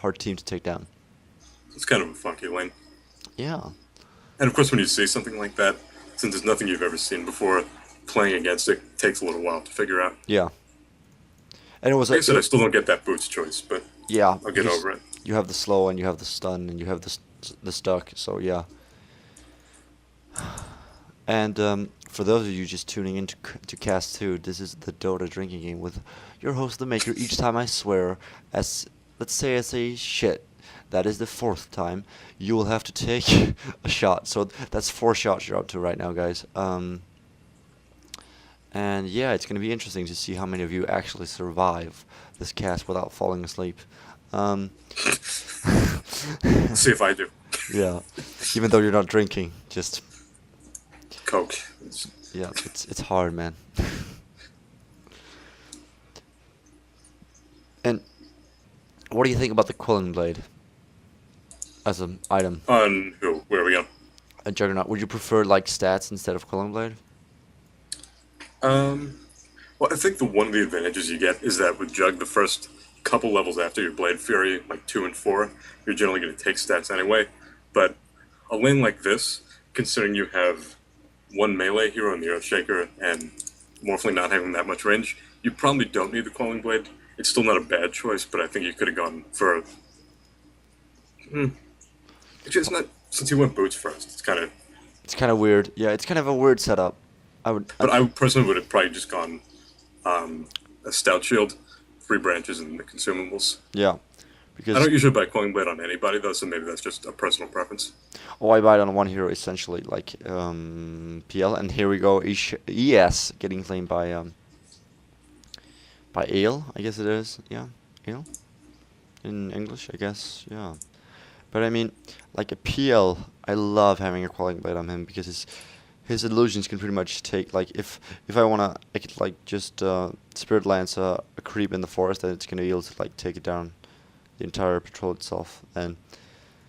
hard team to take down. It's kind of a funky lane. Yeah, And of course, when you see something like that, since it's nothing you've ever seen before, playing against it takes a little while to figure out. yeah, and it was Like I a said, I still don't get that boots choice, but yeah I'll get because over it. you have the slow and you have the stun and you have the stuck. So yeah, and for those of you just tuning in to Cast 2, this is the Dota drinking game with your host, the Maker. Each time I swear, as let's say I say shit, that is the fourth time, you will have to take a shot. So that's 4 shots you're up to right now, guys. And yeah, it's going to be interesting to see how many of you actually survive this cast without falling asleep. Um, See if I do. yeah, even though you're not drinking, just Coke. yeah, it's hard, man. And what do you think about the Quelling Blade as an item? On who? Where are we going? A Juggernaut. Would you prefer like stats instead of Quelling Blade? Um, well, I think one of the advantages you get is that with Jug, the first couple levels after your Blade Fury, like 2 and 4, you're generally going to take stats anyway. But a lane like this, considering you have one melee hero in the Earthshaker and Morphling not having that much range, you probably don't need the Quelling Blade. It's still not a bad choice, but I think you could have gone for. Actually, it's not. Since you went boots first, it's kind of. It's kind of weird. Yeah, it's kind of a weird setup. I would. But I personally would have probably just gone a Stout Shield, 3 branches, and the consumables. Yeah, I because don't usually buy Coin Blade on anybody though, so maybe that's just a personal preference. oh, I buy it on one hero essentially, like PL, and here we go. ES getting claimed by Ale, I guess it is. Yeah, Ale in English, I guess. Yeah, but I mean, like a PL, I love having a Quelling Blade on him because his illusions can pretty much take like if I wanna I could like just Spirit Lance a creep in the forest and it's gonna be able to like take it down the entire patrol itself, and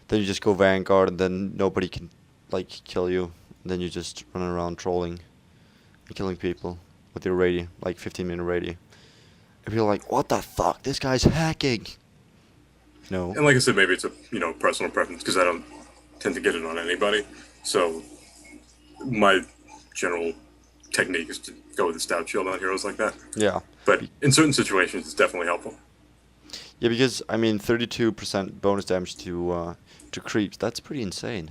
then you just go Vanguard and then nobody can like kill you. And then you just running around trolling and killing people with your radio, like 15-minute radio. And people are like, what the fuck? This guy's hacking. No. And like I said, maybe it's a personal preference because I don't tend to get it on anybody. So my general technique is to go with the Stout Shield on heroes like that. Yeah. But in certain situations, it's definitely helpful. Yeah, because I mean, 32% bonus damage to creeps. That's pretty insane.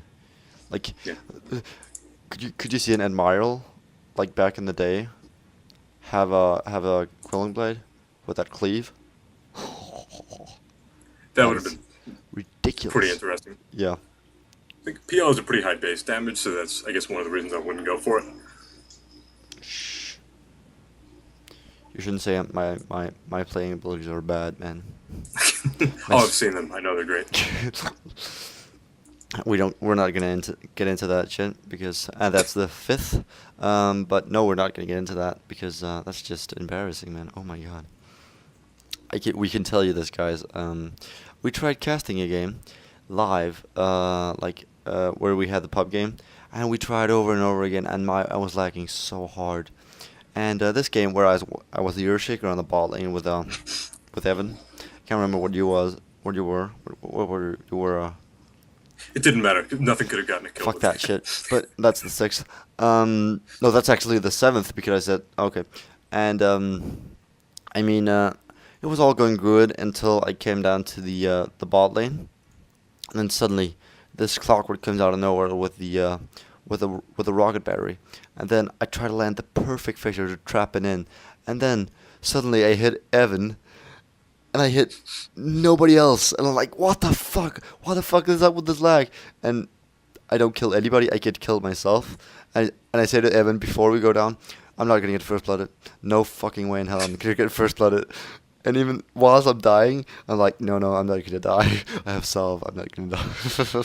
Like, Yeah. uh, could you see an Admiral, like back in the day, have a Quelling Blade with that cleave? That That would have is been pretty ridiculous. interesting. Yeah. I think PL is a pretty high base damage, so that's, I guess, one of the reasons I wouldn't go for it. Shh. You shouldn't say my playing abilities are bad, man. Oh, I've seen them. I know they're great. We're not gonna get into that shit because that's the fifth. But no, we're not gonna get into that because that's just embarrassing, man. Oh my god. We can tell you this, guys. We tried casting a game live, where we had the pub game, and we tried over and over again, and I was lagging so hard. And this game where I was the Earthshaker on the bot lane with Evan. Can't remember what you were. What were you were? It didn't matter. Nothing could have gotten a kill Fuck with that me. shit. But that's the sixth. No, that's actually the seventh because I said okay. And I mean, it was all going good until I came down to the bot lane, and then suddenly this clockwork comes out of nowhere with the rocket battery, and then I try to land the perfect fixture to trap it in, and then suddenly I hit Evan, and I hit nobody else, and I'm like, what the fuck? What the fuck is up with this lag? And I don't kill anybody, I get killed myself. And I say to Evan before we go down, I'm not gonna get first blooded. No fucking way in hell I'm gonna get first blooded. And even whilst I'm dying, I'm like, no, I'm not gonna die. I have salve, I'm not gonna die.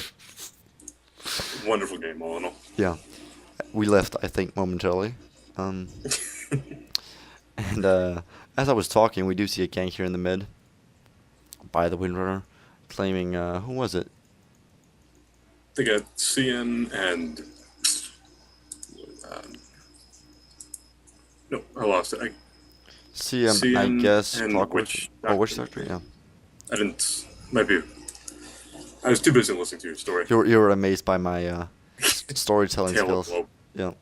Wonderful game, all in all. Yeah, we left, I think, momentarily. Um, and as I was talking, we do see a gank here in the mid by the Windrunner, claiming, who was it? They got CN and um, no, I lost it. CM, I CN guess, and Clockwork. Witch Oh, Witch Doctor. Doctor, yeah. I didn't. Might be. I was too busy listening to your story. You're amazed by my storytelling Tail of skills. Globe. Yeah.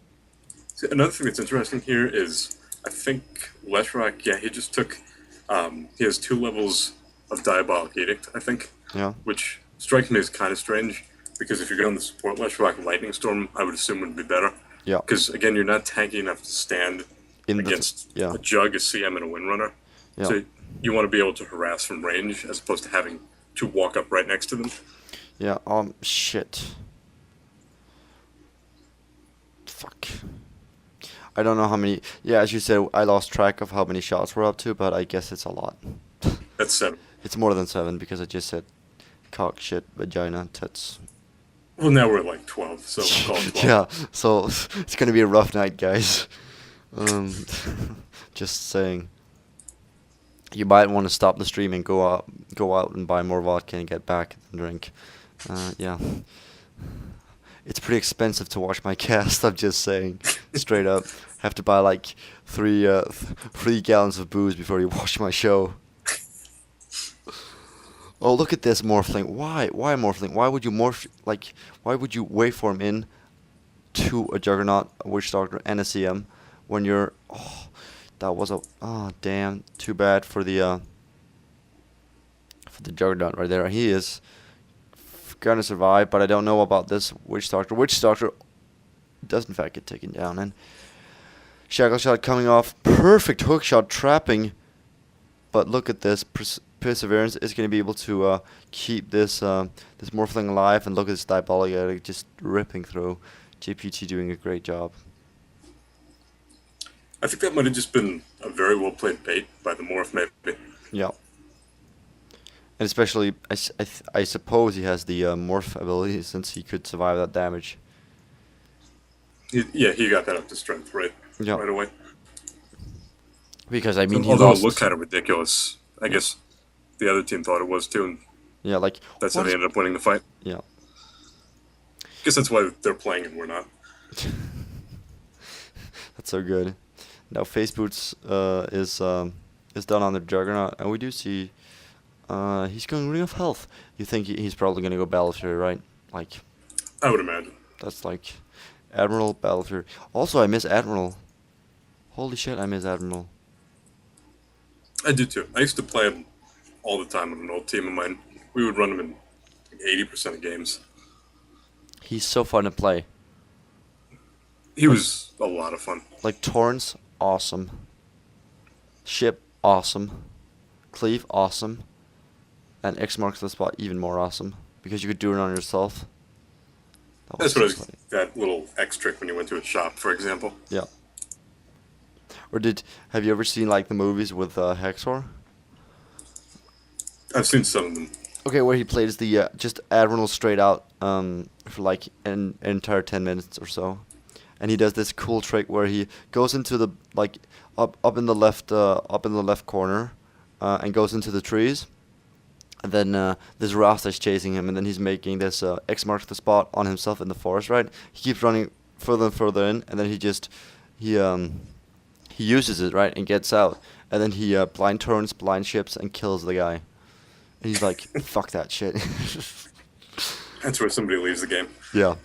See, another thing that's interesting here is I think Leshrak, yeah, he just took. He has 2 levels of Diabolic Edict, I think, Yeah. which strikes me as kind of strange because if you're going to support Leshrak, Lightning Storm, I would assume would be better. Yeah. Because again, you're not tanky enough to stand In the against yeah. a Jug, a CM, and a Windrunner. Yeah. So you want to be able to harass from range as opposed to having to walk up right next to them. Yeah. Shit. Fuck. I don't know how many. Yeah, as you said, I lost track of how many shots we're up to, but I guess it's a lot. That's 7. It's more than 7 because I just said cock, shit, vagina, tits. Well, now we're at like 12, so we'll call it 12. Yeah, so it's gonna be a rough night, guys. Um, just saying. You might want to stop the stream and go out and buy more vodka and get back and drink. Yeah. It's pretty expensive to watch my cast. I'm just saying, straight up. Have to buy like 3 gallons of booze before you watch my show. Oh, look at this morphling. Why morphling? Why would you why would you waveform in to a Juggernaut, a Witch Doctor, and a CM when you're... Oh, that was a... Oh, damn. Too bad for the Juggernaut right there. He is gonna survive, but I don't know about this Witch Doctor. Witch Doctor does in fact get taken down, and Shackle Shot coming off. Perfect hook shot trapping, but look at this. Perseverance is going to be able to keep this this Morphling alive, and look at this Diabolic Edict just ripping through. JPT doing a great job. I think that might have just been a very well played bait by the Morph, maybe. Yeah. And especially, I suppose he has the Morph ability since he could survive that damage. He got that up to strength right away. Because, I mean, so, although it looked kind of ridiculous, I guess the other team thought it was too, and yeah, like that's how they ended up winning the fight. Yeah. I guess that's why they're playing and we're not. That's so good. Now Face Boots is done on the Juggernaut, and we do see he's going Ring of Health. You think he's probably going to go Battle Fury, right? Like, I would imagine. That's like Admiral, Battle Fury. Also, I miss Admiral. Holy shit, I miss Admiral. I do too. I used to play him all the time on an old team of mine. We would run him in 80% of games. He's so fun to play. He was a lot of fun. Like Torrance, awesome. Ship, awesome. Cleave, awesome. And X marks the spot, even more awesome. Because you could do it on yourself. That's what I was, that little X trick when you went to a shop, for example. Yeah. Or have you ever seen like the movies with Hexor? I've seen some of them. Okay, where he plays the just Admiral straight out for like an entire 10 minutes or so, and he does this cool trick where he goes into the like up in the left corner, and goes into the trees, and then this Rasta is chasing him, and then he's making this X marks the spot on himself in the forest. Right, he keeps running further and further in, and then he uses it, right, and gets out, and then he blind turns, blind ships, and kills the guy. And he's like, fuck that shit. That's where somebody leaves the game. Yeah.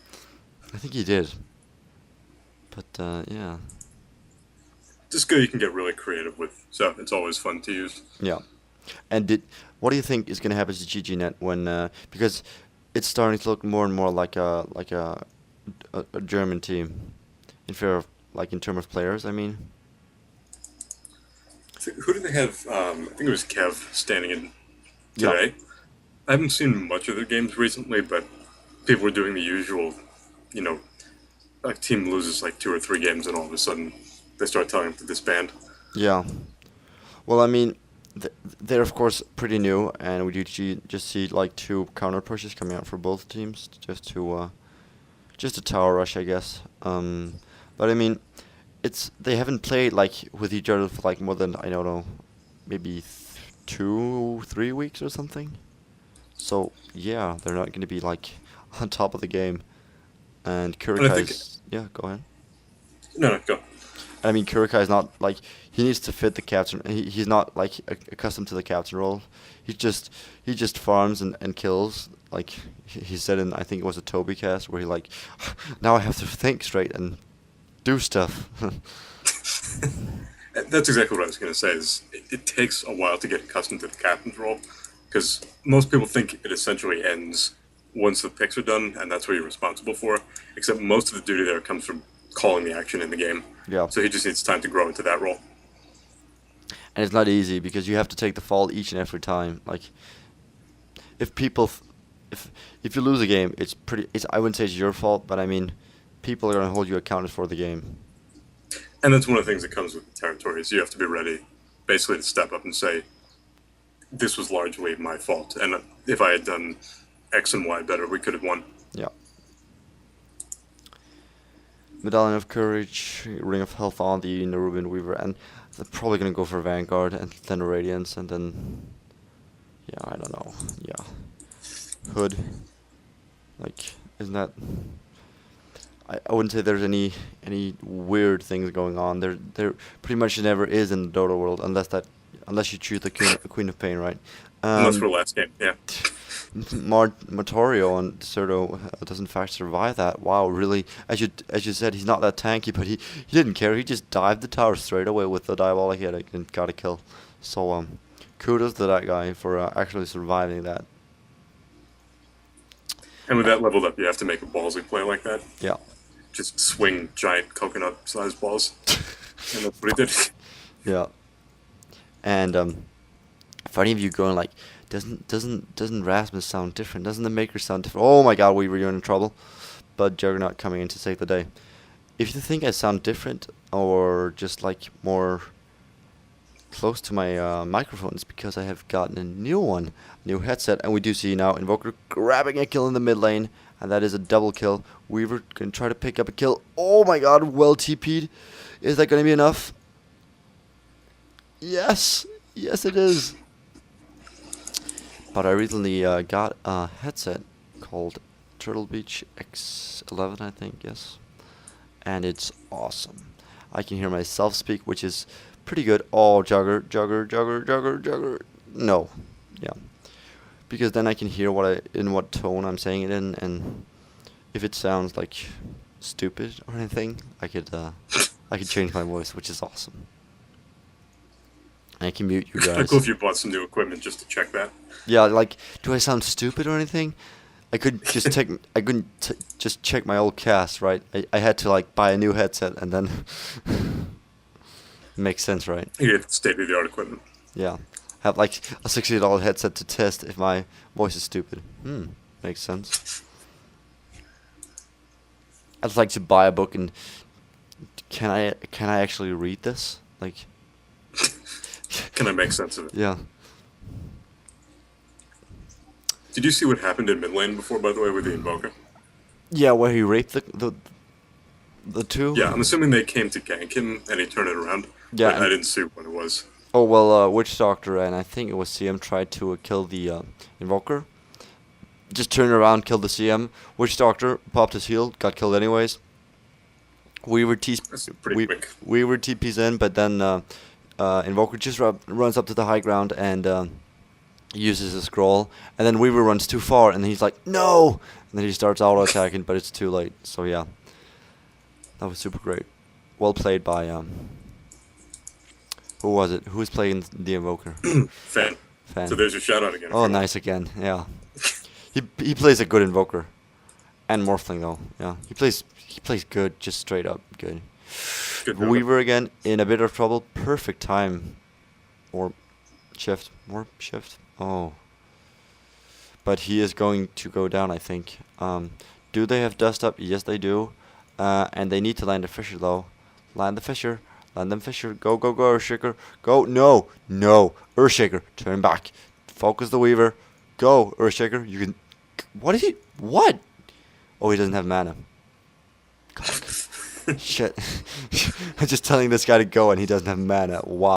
I think he did. But, yeah. Just go you can get really creative with, so it's always fun to use. Yeah. And what do you think is going to happen to GGNet when, because it's starting to look more and more like a German team, in terms of players, I mean. Who did they have? I think it was Kev standing in today. Yeah. I haven't seen much of their games recently, but people were doing the usual, a team loses like 2 or 3 games and all of a sudden they start telling them to disband. Yeah. Well, I mean, they're of course pretty new, and we do just see like 2 counter pushes coming out for both teams just to tower rush, I guess. But I mean, they haven't played like with each other for like more than, I don't know, maybe 2-3 weeks or something. So yeah, they're not going to be like on top of the game. And Kurikai's... Yeah, go ahead. No, go. I mean, Kurokai is not like he needs to fit the captain. He's not like accustomed to the captain role. He just he just farms and kills. Like he said in I think it was a Toby cast where he like now I have to think straight and do stuff. That's exactly what I was going to say. Is it takes a while to get accustomed to the captain's role, because most people think it essentially ends once the picks are done, and that's what you're responsible for. Except most of the duty there comes from calling the action in the game. Yeah. So he just needs time to grow into that role. And it's not easy because you have to take the fall each and every time. Like if people if you lose a game, it's I wouldn't say it's your fault, but I mean people are going to hold you accountable for the game. And that's one of the things that comes with the territory, is you have to be ready basically to step up and say, this was largely my fault, and if I had done X and Y better, we could have won. Yeah. Medallion of Courage, Ring of Health on the Nerubian Weaver, and they're probably gonna go for Vanguard and then Radiance, and then yeah, I don't know. Yeah, Hood. Like, isn't that? I wouldn't say there's any weird things going on. There pretty much never is in the Dota world unless you choose the Queen of Pain, right? Unless for last game, yeah. Matorio on Decerto does in fact survive that. Wow, really? As you said, he's not that tanky, but he didn't care. He just dived the tower straight away with the diabolic hit and got a kill. So kudos to that guy for actually surviving that. And with that leveled up, you have to make a ballsy play like that. Yeah. Just swing giant coconut-sized balls, and that's what he did. Yeah. And for any of you going like, doesn't Rasmus sound different? Doesn't the Maker sound different? Oh my God, we were in trouble. But Juggernaut coming in to save the day. If you think I sound different or just like more close to my microphone, it's because I have gotten a new headset, and we do see now Invoker grabbing a kill in the mid lane, and that is a double kill. Weaver gonna try to pick up a kill. Oh my God, well TP'd. Is that gonna be enough? Yes, yes it is. But I recently got a headset called Turtle Beach X11, I think, yes. And it's awesome. I can hear myself speak, which is pretty good. Oh, Jugger. No. Yeah. Because then I can hear in what tone I'm saying it in, and if it sounds like stupid or anything, I could change my voice, which is awesome. I can mute you guys. Cool if you bought some new equipment just to check that. Yeah, like, do I sound stupid or anything? I couldn't just check my old cast, right? I had to like buy a new headset and then makes sense, right? You get state-of-the-art equipment. Yeah, have like a $60 headset to test if my voice is stupid. Makes sense. I'd like to buy a book and can I actually read this? Like, can I make sense of it? Yeah. Did you see what happened in mid lane before, by the way, with the Invoker? Yeah, where he raped the two? Yeah, I'm assuming they came to gank him and he turned it around. Yeah, but I didn't see what it was. Oh, well, Witch Doctor and I think it was CM tried to kill the Invoker. Just turned around, killed the CM. Witch Doctor popped his heal, got killed anyways. Weaver TP's in, but then Invoker just runs up to the high ground and uses a scroll, and then Weaver runs too far, and he's like, no! And then he starts auto-attacking, but it's too late. So yeah, that was super great. Well played by, who was it? Who was playing the Invoker? Fan. So there's your shout-out again. Oh, nice again, yeah. He plays a good Invoker. And Morphling, though, yeah. He plays good, just straight up good. Weaver again, in a bit of trouble. Perfect time. More shift. Oh. But he is going to go down, I think. Do they have dust up? Yes, they do. And they need to land a Fisher, though. Land the Fisher. Land them Fisher. Go, Earthshaker. Go. No. Earthshaker. Turn back. Focus the Weaver. Go, Earthshaker. You can... What is he... What? Oh, he doesn't have mana. Shit. I'm just telling this guy to go and he doesn't have mana. Wow.